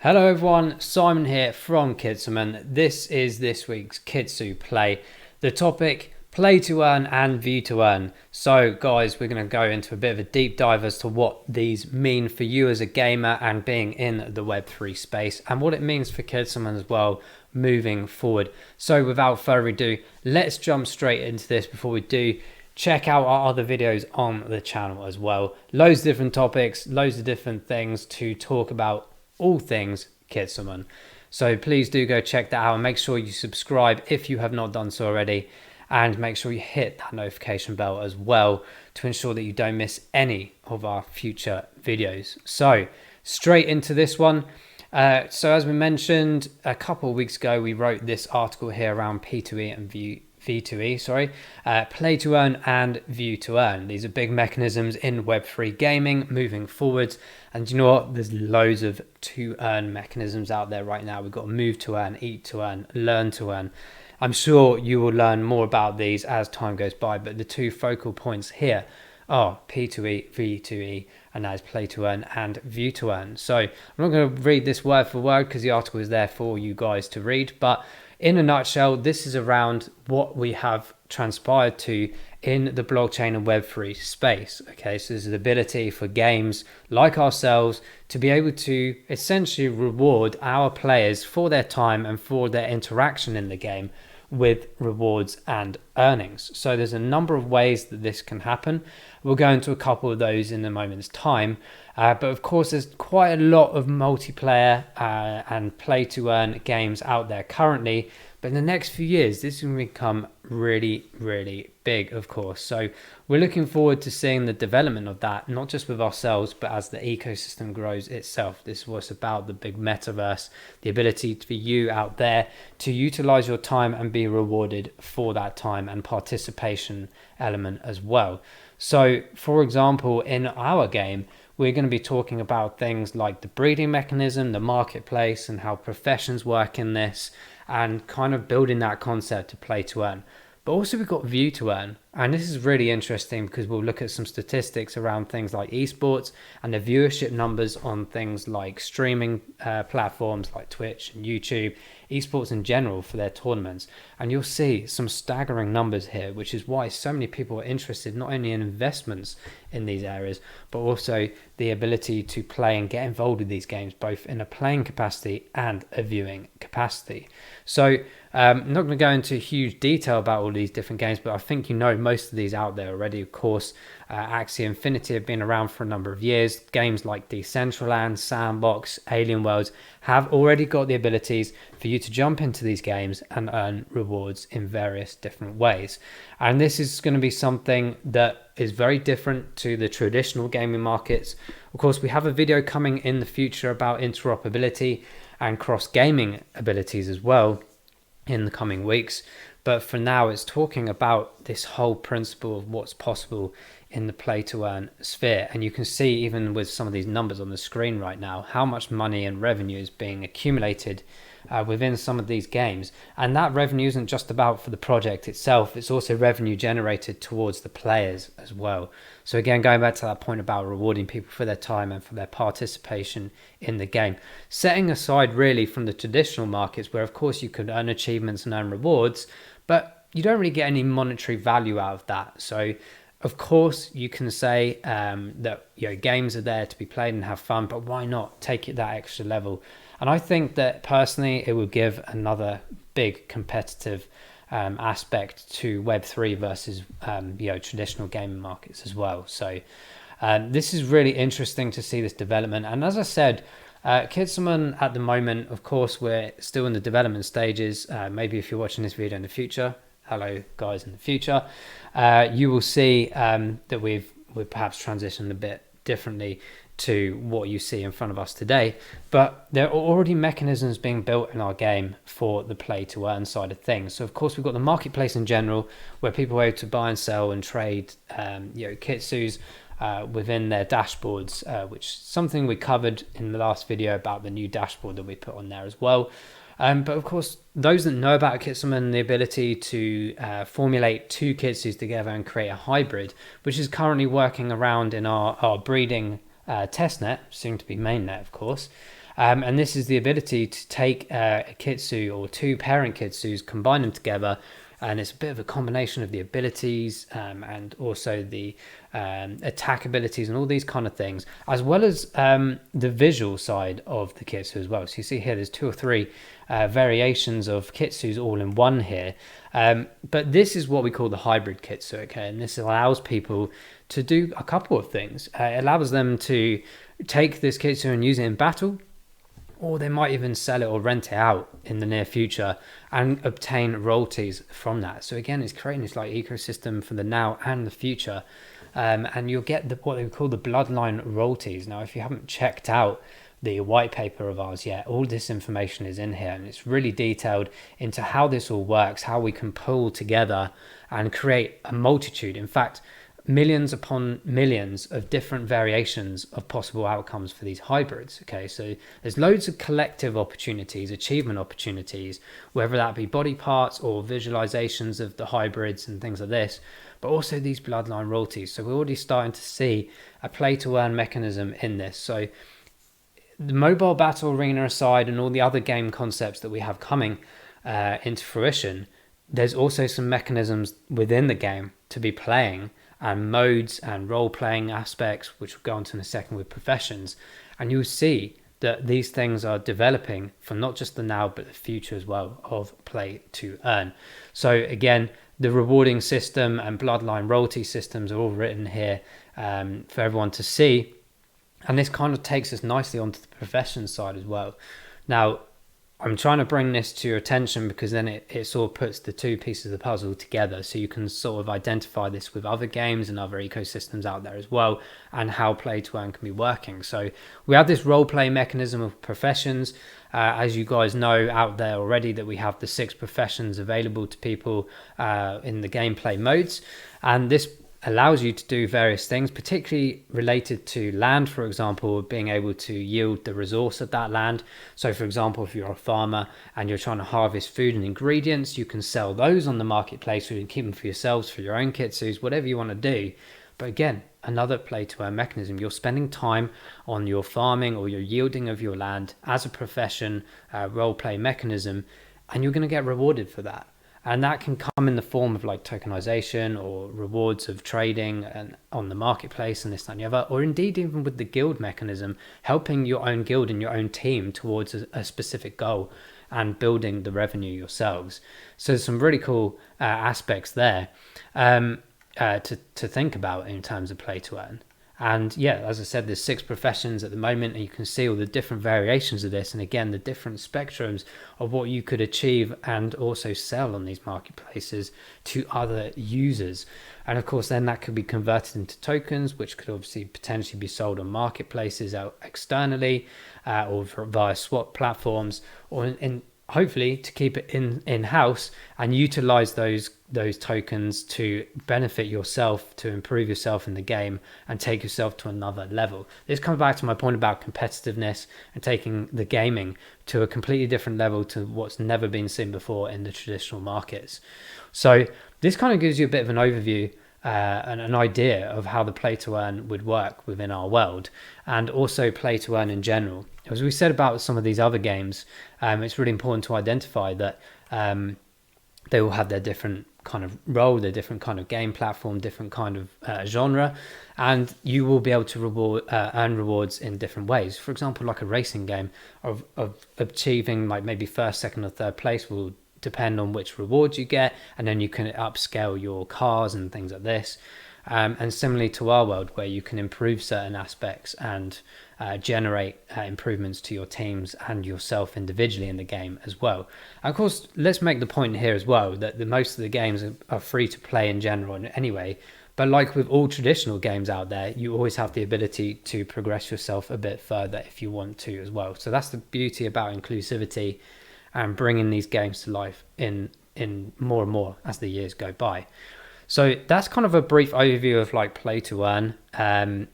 Hello everyone, Simon here from Kitsumon. This is this week's KitsuPlay. The topic, Play2Earn and View2Earn. So guys, we're going to go into a bit of a deep dive as to what these mean for you as a gamer and being in the Web3 space, and what it means for Kitsumon as well moving forward. So without further ado, let's jump straight into this. Before we do, check out our other videos on the channel as well. Loads of different topics, loads of different things to talk about, all things Kitsumon. So please do go check that out and make sure you subscribe if you have not done so already, and make sure you hit that notification bell as well to ensure that you don't miss any of our future videos. So straight into this one. So as we mentioned a couple of weeks ago, we wrote this article here around P2E and V2E, Play2Earn and View2Earn. These are big mechanisms in Web3 gaming moving forwards. And you know what? There's loads of to earn mechanisms out there right now. We've got move to earn, eat to earn, learn to earn. I'm sure you will learn more about these as time goes by, but the two focal points here are P2E, V2E, and that is Play2Earn and View2Earn. So I'm not going to read this word for word because the article is there for you guys to read, but in a nutshell, this is around what we have transpired to in the blockchain and Web3 space. Okay, so there's the ability for games like ourselves to be able to essentially reward our players for their time and for their interaction in the game with rewards and earnings. So there's a number of ways that this can happen. We'll go into a couple of those in a moment's time. But of course, there's quite a lot of multiplayer and play to earn games out there currently. But in the next few years, this is going to become really, really big, of course. So we're looking forward to seeing the development of that, not just with ourselves, but as the ecosystem grows itself. This is what's about the big metaverse, the ability for you out there to utilize your time and be rewarded for that time and participation element as well. So, for example, in our game, we're going to be talking about things like the breeding mechanism, the marketplace, and how professions work in this, and kind of building that concept to play to earn. But also we've got view to earn, and this is really interesting because we'll look at some statistics around things like esports and the viewership numbers on things like streaming platforms like Twitch and YouTube, esports in general for their tournaments. And you'll see some staggering numbers here, which is why so many people are interested not only in investments in these areas, but also the ability to play and get involved with these games, both in a playing capacity and a viewing capacity. So I'm not going to go into huge detail about all these different games, but I think you know most of these out there already. Of course, Axie Infinity have been around for a number of years. Games like Decentraland, Sandbox, Alien Worlds have already got the abilities for you to jump into these games and earn rewards in various different ways. And this is going to be something that is very different to the traditional gaming markets. Of course, we have a video coming in the future about interoperability and cross-gaming abilities as well in the coming weeks. But for now, it's talking about this whole principle of what's possible in the play to earn sphere. And you can see even with some of these numbers on the screen right now, how much money and revenue is being accumulated within some of these games. And that revenue isn't just about for the project itself, it's also revenue generated towards the players as well. So again, going back to that point about rewarding people for their time and for their participation in the game, setting aside really from the traditional markets where of course you could earn achievements and earn rewards, but you don't really get any monetary value out of that. So of course you can say that games are there to be played and have fun, but why not take it that extra level? And I think that personally it would give another big competitive aspect to Web3 versus traditional gaming markets as well. So this is really interesting to see this development. And as I said, Kitsumon at the moment, of course, we're still in the development stages. Maybe if you're watching this video in the future, hello guys in the future, you will see that we've perhaps transitioned a bit differently to what you see in front of us today. But there are already mechanisms being built in our game for the play to earn side of things. So of course we've got the marketplace in general, where people are able to buy and sell and trade kitsus within their dashboards, which is something we covered in the last video about the new dashboard that we put on there as well. But of course, those that know about Kitsumon, the ability to formulate two kitsus together and create a hybrid, which is currently working around in our breeding testnet, soon to be mainnet, of course. And this is the ability to take a Kitsu or two parent Kitsus, combine them together, and it's a bit of a combination of the abilities and also the attack abilities and all these kind of things, as well as the visual side of the Kitsu as well. So you see here there's 2 or 3 variations of Kitsus all in one here, but this is what we call the hybrid Kitsu, okay? And this allows people to do a couple of things. It allows them to take this Kitsu and use it in battle, or they might even sell it or rent it out in the near future and obtain royalties from that. So again, it's creating this like ecosystem for the now and the future, and you'll get what they call the bloodline royalties. Now, if you haven't checked out the white paper of ours yet, all this information is in here, and it's really detailed into how this all works, how we can pull together and create a multitude, in fact millions upon millions of different variations of possible outcomes for these hybrids. Okay, so there's loads of collective opportunities, achievement opportunities, whether that be body parts or visualizations of the hybrids and things like this, but also these bloodline royalties. So we're already starting to see a play to earn mechanism in this. So the mobile battle arena aside and all the other game concepts that we have coming into fruition, there's also some mechanisms within the game to be playing, and modes and role-playing aspects, which we'll go on to in a second with professions. And you'll see that these things are developing for not just the now, but the future as well of play to earn. So again, the rewarding system and bloodline royalty systems are all written here for everyone to see. And this kind of takes us nicely onto the profession side as well. Now, I'm trying to bring this to your attention because then it sort of puts the two pieces of the puzzle together, so you can sort of identify this with other games and other ecosystems out there as well, and how play to earn can be working. So we have this role play mechanism of professions, as you guys know out there already, that we have the 6 professions available to people in the gameplay modes, and this allows you to do various things, particularly related to land, for example, being able to yield the resource of that land. So for example, if you're a farmer and you're trying to harvest food and ingredients, you can sell those on the marketplace, or you can keep them for yourselves, for your own kitsus, whatever you want to do. But again, another play to earn mechanism. You're spending time on your farming or your yielding of your land as a profession, role play mechanism, and you're going to get rewarded for that. And that can come in the form of like tokenization or rewards of trading and on the marketplace and this, that, and the other, or indeed even with the guild mechanism, helping your own guild and your own team towards a specific goal and building the revenue yourselves. So there's some really cool aspects there to think about in terms of play to earn. And yeah, as I said, there's 6 professions at the moment, and you can see all the different variations of this, and again, the different spectrums of what you could achieve and also sell on these marketplaces to other users. And of course, then that could be converted into tokens, which could obviously potentially be sold on marketplaces out externally, or via swap platforms, or in hopefully to keep it in-house and utilize those tokens to benefit yourself, to improve yourself in the game and take yourself to another level. This comes back to my point about competitiveness and taking the gaming to a completely different level to what's never been seen before in the traditional markets. So this kind of gives you a bit of an overview and an idea of how the play to earn would work within our world, and also play to earn in general. As we said about some of these other games, it's really important to identify that they will have their different kind of role, their different kind of game platform, different kind of genre, and you will be able to earn rewards in different ways. For example, like a racing game of achieving like maybe first, second or third place will depend on which rewards you get, and then you can upscale your cars and things like this. And similarly to our world, where you can improve certain aspects and generate improvements to your teams and yourself individually in the game as well. And of course, let's make the point here as well that most of the games are free to play in general anyway. But like with all traditional games out there, you always have the ability to progress yourself a bit further if you want to as well. So that's the beauty about inclusivity and bringing these games to life in more and more as the years go by. So that's kind of a brief overview of like play to earn.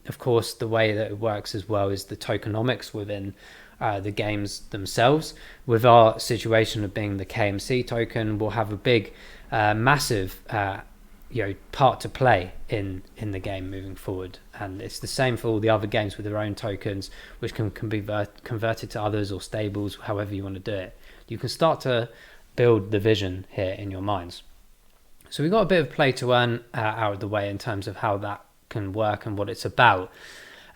Of course, the way that it works as well is the tokenomics within the games themselves. With our situation of being the KMC token, we'll have a big, massive part to play in the game moving forward. And it's the same for all the other games with their own tokens, which can be converted to others or stables, however you want to do it. You can start to build the vision here in your minds. So we got a bit of play to earn out of the way in terms of how that can work and what it's about.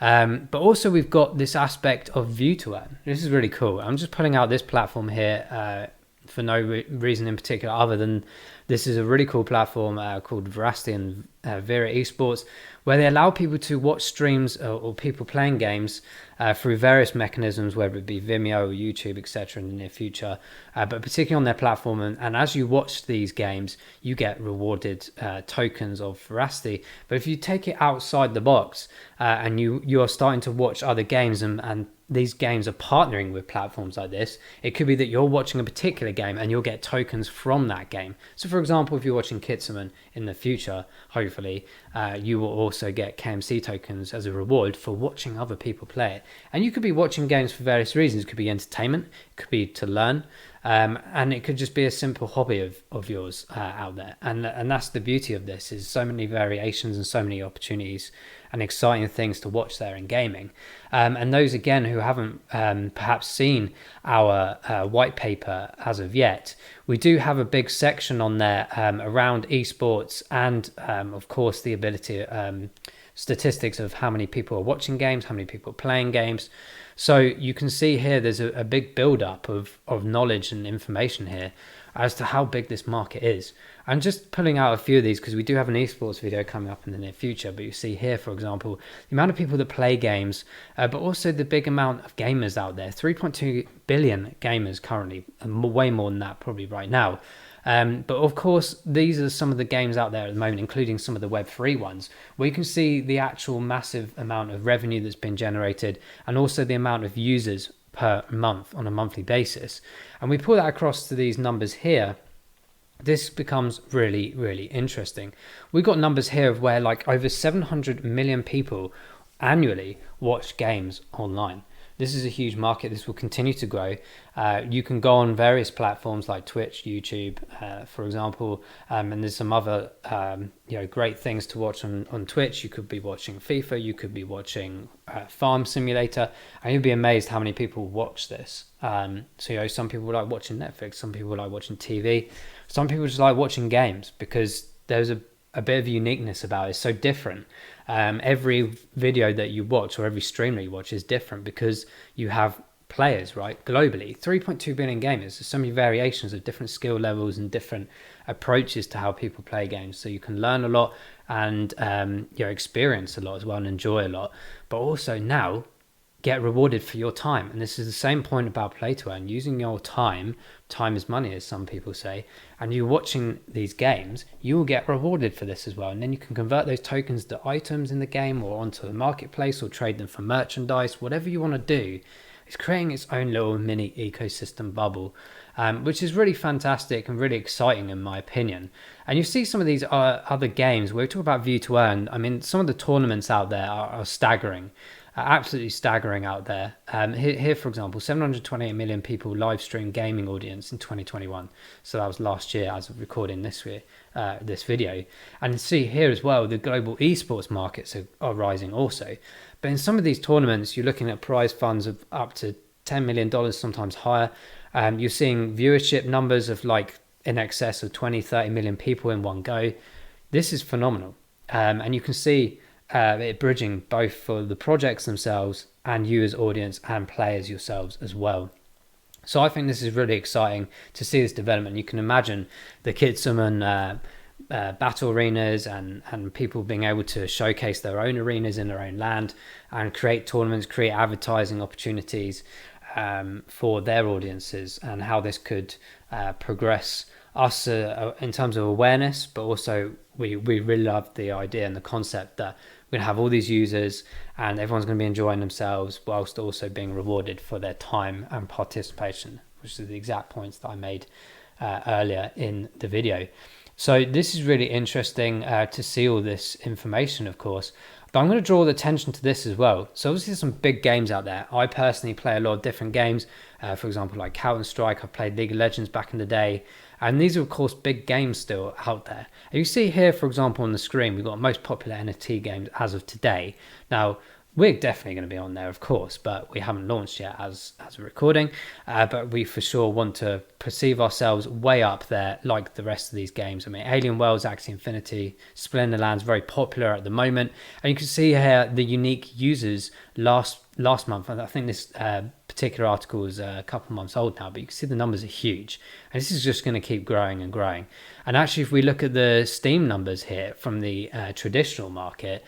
But also we've got this aspect of View2Earn. This is really cool. I'm just pulling out this platform here for no reason in particular other than this is a really cool platform called Veracity and V2E Esports, where they allow people to watch streams or people playing games through various mechanisms, whether it be Vimeo or YouTube, etc. in the near future, but particularly on their platform. And as you watch these games, you get rewarded tokens of Veracity. But if you take it outside the box and you are starting to watch other games and these games are partnering with platforms like this, it could be that you're watching a particular game and you'll get tokens from that game. So for example, if you're watching Kitsumon in the future, hopefully, you will also get KMC tokens as a reward for watching other people play it. And you could be watching games for various reasons. It could be entertainment, it could be to learn, and it could just be a simple hobby of yours out there. And that's the beauty of this, is so many variations and so many opportunities and exciting things to watch there in gaming. And those again who haven't perhaps seen our white paper as of yet, we do have a big section on there around esports and of course the ability statistics of how many people are watching games, how many people are playing games. So you can see here there's a big build up of knowledge and information here as to how big this market is. I'm just pulling out a few of these because we do have an esports video coming up in the near future, but you see here, for example, the amount of people that play games, but also the big amount of gamers out there. 3.2 billion gamers currently, and way more than that probably right now. But of course, these are some of the games out there at the moment, including some of the Web3 ones, where you can see the actual massive amount of revenue that's been generated and also the amount of users per month on a monthly basis. And we pull that across to these numbers here. This becomes really, really interesting. We've got numbers here of where like over 700 million people annually watch games online. This is a huge market. This will continue to grow. You can go on various platforms like Twitch, YouTube, for example, and there's some other great things to watch on Twitch. You could be watching FIFA, you could be watching Farm Simulator, and you'd be amazed how many people watch this. So some people like watching Netflix, some people like watching TV, some people just like watching games because there's a bit of uniqueness about it. It's so different. Every video that you watch or every stream that you watch is different because you have players, right? Globally, 3.2 billion gamers. There's so many variations of different skill levels and different approaches to how people play games. So you can learn a lot and experience a lot as well and enjoy a lot. But also now get rewarded for your time. And this is the same point about Play2Earn. Using your time is money, as some people say, and you're watching these games, you will get rewarded for this as well. And then you can convert those tokens to items in the game or onto the marketplace or trade them for merchandise. Whatever you want to do, it's creating its own little mini ecosystem bubble, which is really fantastic and really exciting in my opinion. And you see some of these other games where we talk about View2Earn. I mean, some of the tournaments out there are staggering. Absolutely staggering out there. Here, for example, 728 million people live stream gaming audience in 2021. So that was last year as of recording this video. And see here as well, the global esports markets are rising also. But in some of these tournaments, you're looking at prize funds of up to $10 million, sometimes higher. You're seeing viewership numbers of like in excess of 20-30 million people in one go. This is phenomenal. And you can see it bridging both for the projects themselves and you as audience and players yourselves as well. So I think this is really exciting to see this development. You can imagine the Kitsumon battle arenas and people being able to showcase their own arenas in their own land and create tournaments, create advertising opportunities for their audiences, and how this could progress us in terms of awareness. But also we really love the idea and the concept that we're going to have all these users and everyone's going to be enjoying themselves whilst also being rewarded for their time and participation, which is the exact points that I made earlier in the video. So this is really interesting to see all this information, of course. But I'm going to draw the attention to this as well. So obviously there's some big games out there. I personally play a lot of different games. For example, like Counter-Strike. I played League of Legends back in the day. And these are of course big games still out there. And you see here, for example, on the screen, we've got most popular NFT games as of today. Now, we're definitely going to be on there, of course, but we haven't launched yet as a recording. But we for sure want to perceive ourselves way up there like the rest of these games. I mean, Alien Worlds, Axie Infinity, Splinterlands, very popular at the moment. And you can see here the unique users last month. I think this particular article is a couple months old now, but you can see the numbers are huge. And this is just going to keep growing and growing. And actually, if we look at the Steam numbers here from the traditional market,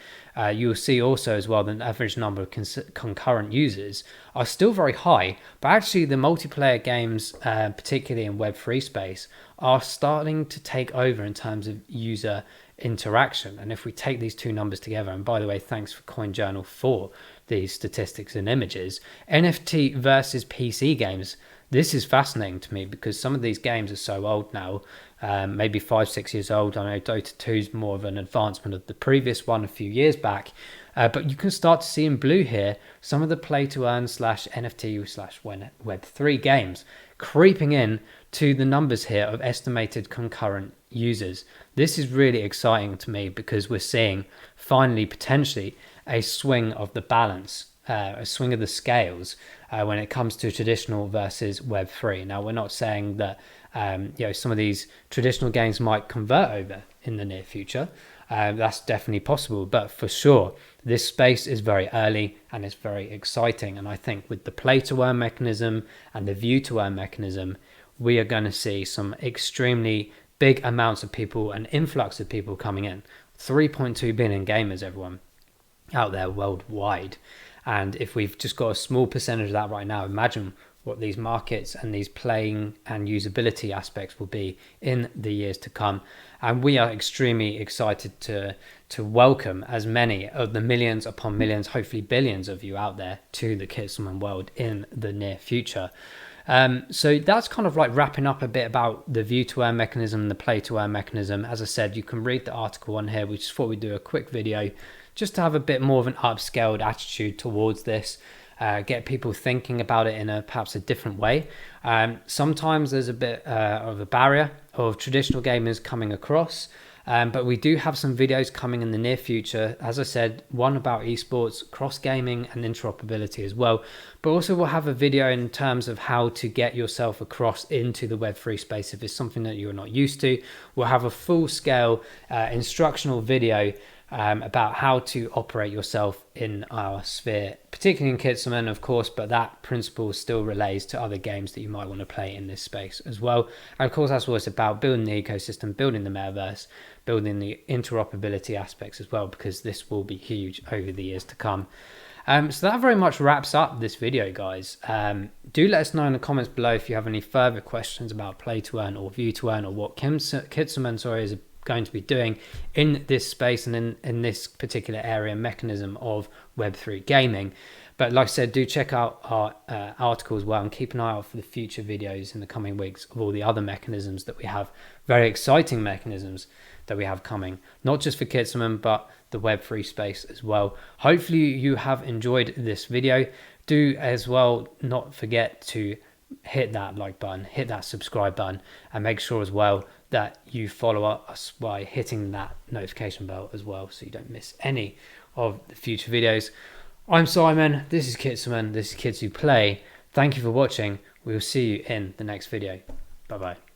you'll see also as well the average number of concurrent users are still very high, but actually the multiplayer games, particularly in Web3 space, are starting to take over in terms of user interaction. And if we take these two numbers together, and by the way, thanks for CoinJournal for these statistics and images, NFT versus PC games, this is fascinating to me because some of these games are so old now, maybe 5-6 years old. I know Dota 2 is more of an advancement of the previous one a few years back, but you can start to see in blue here some of the Play2Earn / NFT / Web3 games creeping in to the numbers here of estimated concurrent users. This is really exciting to me because we're seeing finally potentially a swing of the balance, a swing of the scales when it comes to traditional versus Web3. Now, we're not saying that some of these traditional games might convert over in the near future. That's definitely possible, but for sure, this space is very early and it's very exciting. And I think with the Play2Earn mechanism and the View2Earn mechanism, we are going to see some extremely big amounts of people, an influx of people coming in. 3.2 billion gamers, everyone out there worldwide. And if we've just got a small percentage of that right now, imagine what these markets and these playing and usability aspects will be in the years to come. And we are extremely excited to welcome as many of the millions upon millions, hopefully billions of you out there to the Kitsumon world in the near future. So that's kind of like wrapping up a bit about the View2Earn mechanism and the Play2Earn mechanism. As I said, you can read the article on here. We just thought we'd do a quick video just to have a bit more of an upscaled attitude towards this, get people thinking about it in perhaps a different way. Sometimes there's a bit of a barrier of traditional gamers coming across, but we do have some videos coming in the near future. As I said, one about esports, cross gaming and interoperability as well, but also we'll have a video in terms of how to get yourself across into the Web3 space if it's something that you're not used to. We'll have a full scale instructional video about how to operate yourself in our sphere, particularly in Kitsumon, of course, but that principle still relays to other games that you might want to play in this space as well. And of course, that's what it's about, building the ecosystem, building the metaverse, building the interoperability aspects as well, because this will be huge over the years to come. So that very much wraps up this video, guys. Do let us know in the comments below if you have any further questions about Play2Earn or View2Earn or what Kitsumon is going to be doing in this space and in this particular area mechanism of Web3 gaming. But like I said, do check out our article as well and keep an eye out for the future videos in the coming weeks of all the other mechanisms that we have, very exciting mechanisms that we have coming, not just for Kitsumon, but the Web3 space as well. Hopefully you have enjoyed this video. Do as well not forget to hit that like button, hit that subscribe button, and make sure as well that you follow us by hitting that notification bell as well so you don't miss any of the future videos. I'm Simon, this is Kitsumon, this is KitsuPlay. Thank you for watching. We will see you in the next video. Bye bye.